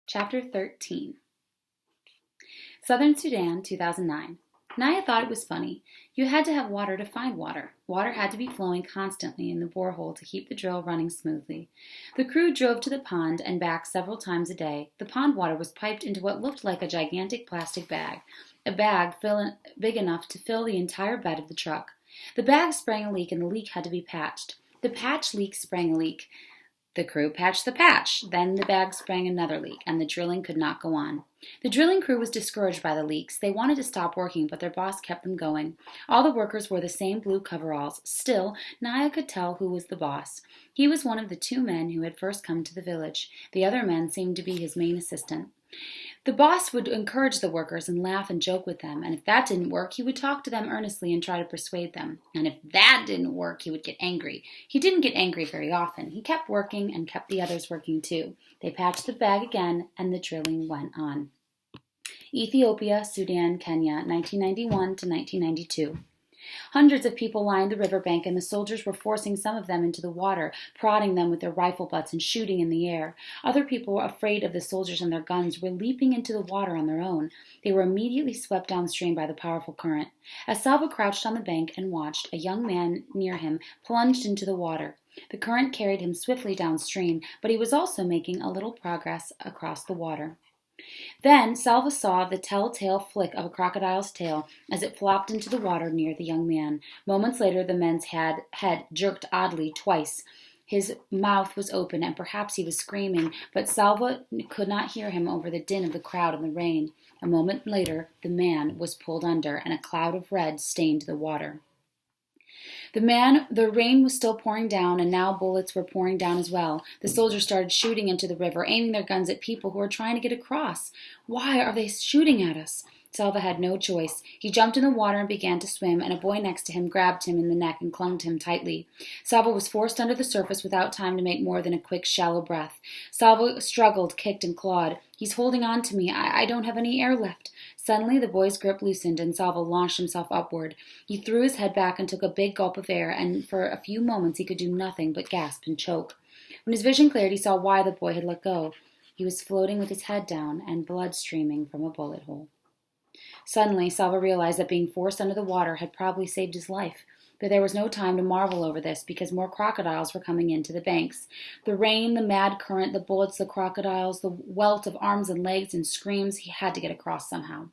Chapter 13. Southern Sudan, 2009. Naya thought it was funny. You had to have water to find water. Water had to be flowing constantly in the borehole to keep the drill running smoothly. The crew drove to the pond and back several times a day. The pond water was piped into what looked like a gigantic plastic bag, a bag big enough to fill the entire bed of the truck. The bag sprang a leak and the leak had to be patched. The patch leak sprang a leak. The crew patched the patch. Then the bag sprang another leak, and the drilling could not go on. The drilling crew was discouraged by the leaks. They wanted to stop working, but their boss kept them going. All the workers wore the same blue coveralls. Still, Naya could tell who was the boss. He was one of the two men who had first come to the village. The other men seemed to be his main assistant. The boss would encourage the workers and laugh and joke with them, and if that didn't work, he would talk to them earnestly and try to persuade them. And if that didn't work, he would get angry. He didn't get angry very often. He kept working and kept the others working too. They patched the bag again, and the drilling went on. Ethiopia, Sudan, Kenya, 1991 to 1992. Hundreds of people lined the riverbank, and the soldiers were forcing some of them into the water, prodding them with their rifle butts and shooting in the air. Other people, afraid of the soldiers and their guns, were leaping into the water on their own. They were immediately swept downstream by the powerful current. As Salva crouched on the bank and watched, a young man near him plunged into the water. The current carried him swiftly downstream, but he was also making a little progress across the water. Then Salva saw the telltale flick of a crocodile's tail as it flopped into the water near the young man. Moments later, the man's head jerked oddly twice. His mouth was open, and perhaps he was screaming, but Salva could not hear him over the din of the crowd and the rain. A moment later, the man was pulled under, and a cloud of red stained the water. The rain was still pouring down, and now bullets were pouring down as well. The soldiers started shooting into the river, aiming their guns at people who were trying to get across. Why are they shooting at us? Salva had no choice. He jumped in the water and began to swim, and a boy next to him grabbed him in the neck and clung to him tightly. Salva was forced under the surface without time to make more than a quick, shallow breath. Salva struggled, kicked, and clawed. He's holding on to me. I don't have any air left. Suddenly, the boy's grip loosened, and Salva launched himself upward. He threw his head back and took a big gulp of air, and for a few moments he could do nothing but gasp and choke. When his vision cleared, he saw why the boy had let go. He was floating with his head down and blood streaming from a bullet hole. Suddenly, Salva realized that being forced under the water had probably saved his life. But there was no time to marvel over this, because more crocodiles were coming into the banks. The rain, the mad current, the bullets, the crocodiles, the welt of arms and legs and screams, he had to get across somehow.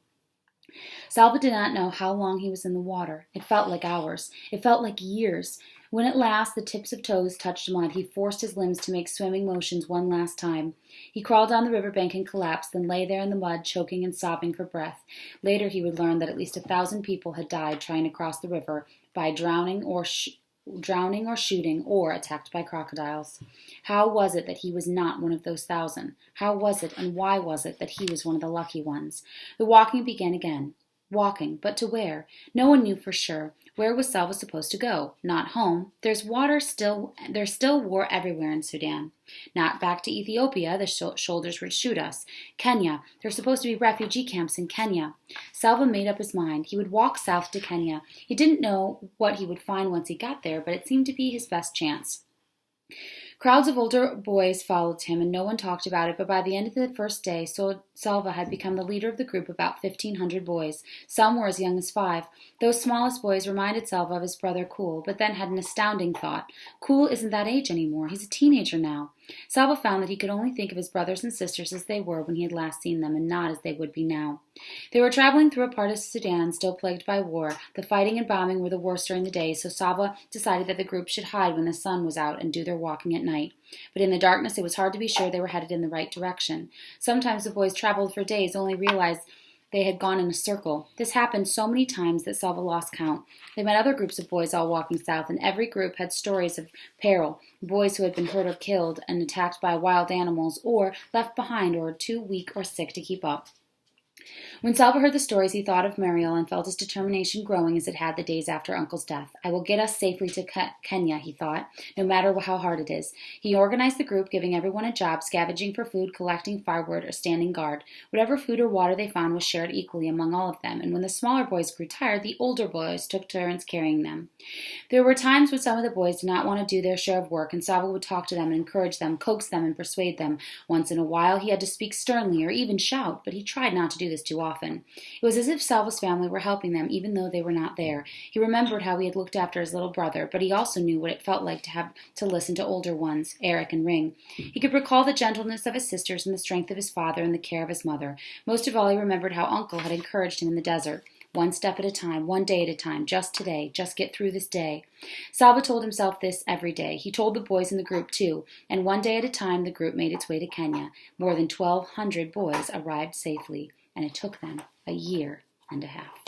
Salva did not know how long he was in the water. It felt like hours. It felt like years. When at last the tips of toes touched mud, he forced his limbs to make swimming motions one last time. He crawled down the riverbank and collapsed, then lay there in the mud, choking and sobbing for breath. Later he would learn that at least 1,000 people had died trying to cross the river by drowning or shooting or attacked by crocodiles. How was it that he was not one of those 1,000? How was it and why was it that he was one of the lucky ones? The walking began again. Walking, but to where? No one knew for sure. Where was Salva supposed to go? Not home. There's still war everywhere in Sudan. Not back to Ethiopia. The soldiers would shoot us. Kenya. There's supposed to be refugee camps in Kenya. Salva made up his mind. He would walk south to Kenya. He didn't know what he would find once he got there, but it seemed to be his best chance. Crowds of older boys followed him, and no one talked about it, but by the end of the first day, Salva had become the leader of the group of about 1,500 boys. Some were as young as 5. Those smallest boys reminded Salva of his brother Kul, but then had an astounding thought. Kul isn't that age anymore. He's a teenager now. Salva found that he could only think of his brothers and sisters as they were when he had last seen them, and not as they would be now. They were traveling through a part of Sudan still plagued by war. The fighting and bombing were the worst during the day, so Salva decided that the group should hide when the sun was out and do their walking at night. But in the darkness, it was hard to be sure they were headed in the right direction. Sometimes the boys traveled for days, only realized they had gone in a circle. This happened so many times that Salva lost count. They met other groups of boys all walking south, and every group had stories of peril, boys who had been hurt or killed and attacked by wild animals, or left behind or too weak or sick to keep up. When Salva heard the stories, he thought of Muriel and felt his determination growing as it had the days after Uncle's death. I will get us safely to Kenya, he thought, no matter how hard it is. He organized the group, giving everyone a job, scavenging for food, collecting firewood, or standing guard. Whatever food or water they found was shared equally among all of them, and when the smaller boys grew tired, the older boys took turns carrying them. There were times when some of the boys did not want to do their share of work, and Salva would talk to them and encourage them, coax them, and persuade them. Once in a while, he had to speak sternly or even shout, but he tried not to do this too often. It was as if Salva's family were helping them, even though they were not there. He remembered how he had looked after his little brother, but he also knew what it felt like to have to listen to older ones, Eric and Ring. He could recall the gentleness of his sisters and the strength of his father and the care of his mother. Most of all, he remembered how Uncle had encouraged him in the desert. One step at a time, one day at a time, just today, just get through this day. Salva told himself this every day. He told the boys in the group too, and one day at a time the group made its way to Kenya. More than 1,200 boys arrived safely, and it took them a year and a half.